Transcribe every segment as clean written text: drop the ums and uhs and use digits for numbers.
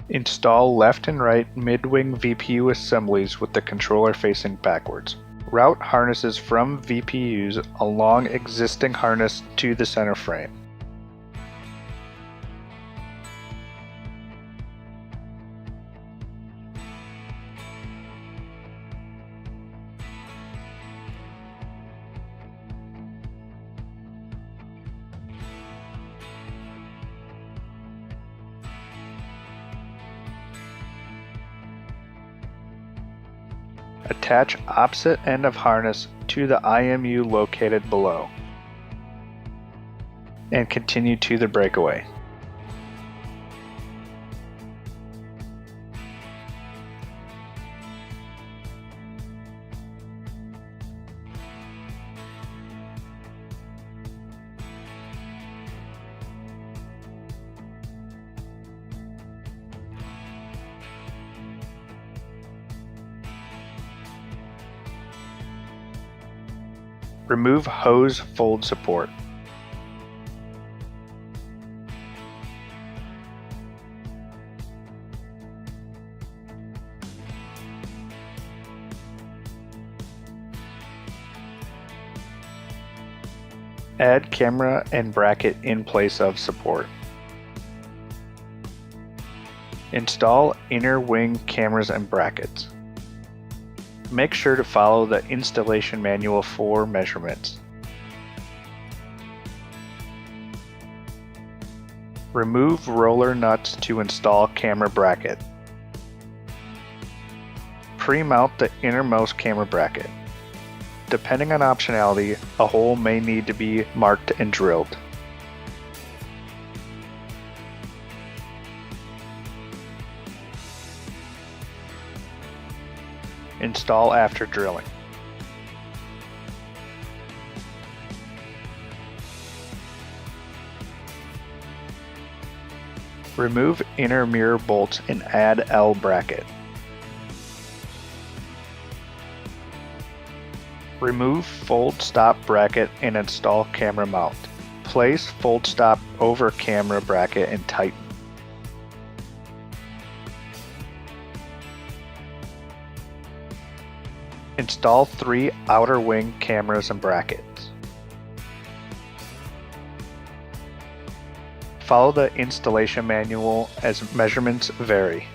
Install left and right mid-wing VPU assemblies with the controller facing backwards. Route harnesses from VPUs along existing harness to the center frame. Attach opposite end of harness to the IMU located below, and continue to the breakaway. Remove hose fold support. Add camera and bracket in place of support. Install inner wing cameras and brackets. Make sure to follow the installation manual for measurements. Remove roller nuts to install camera bracket. Pre-mount the innermost camera bracket. Depending on optionality, a hole may need to be marked and drilled. Install after drilling. Remove inner mirror bolts and add L bracket. Remove fold stop bracket and install camera mount. Place fold stop over camera bracket and tighten. Install 3 outer wing cameras and brackets. Follow the installation manual as measurements vary.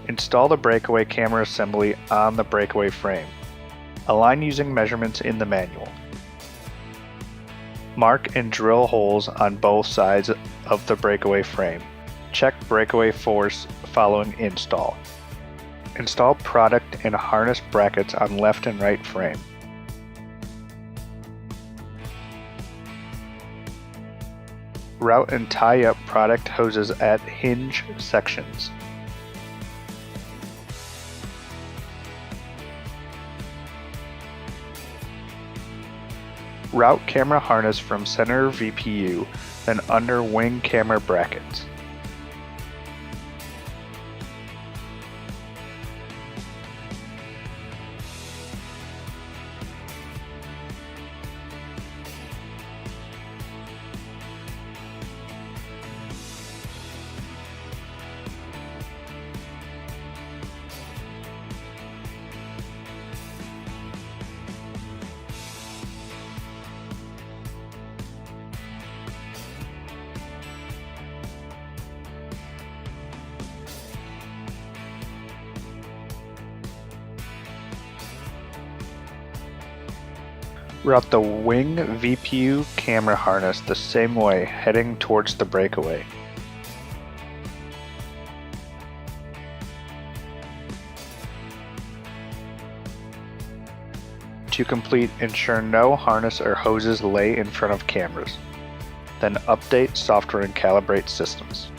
Install the breakaway camera assembly on the breakaway frame. Align using measurements in the manual. Mark and drill holes on both sides of the breakaway frame. Check breakaway force following install. Install product and harness brackets on left and right frame. Route and tie up product hoses at hinge sections. Route camera harness from center VPU, then under wing camera brackets. Route the wing VPU camera harness the same way, heading towards the breakaway. To complete, ensure no harness or hoses lay in front of cameras. Then update software and calibrate systems.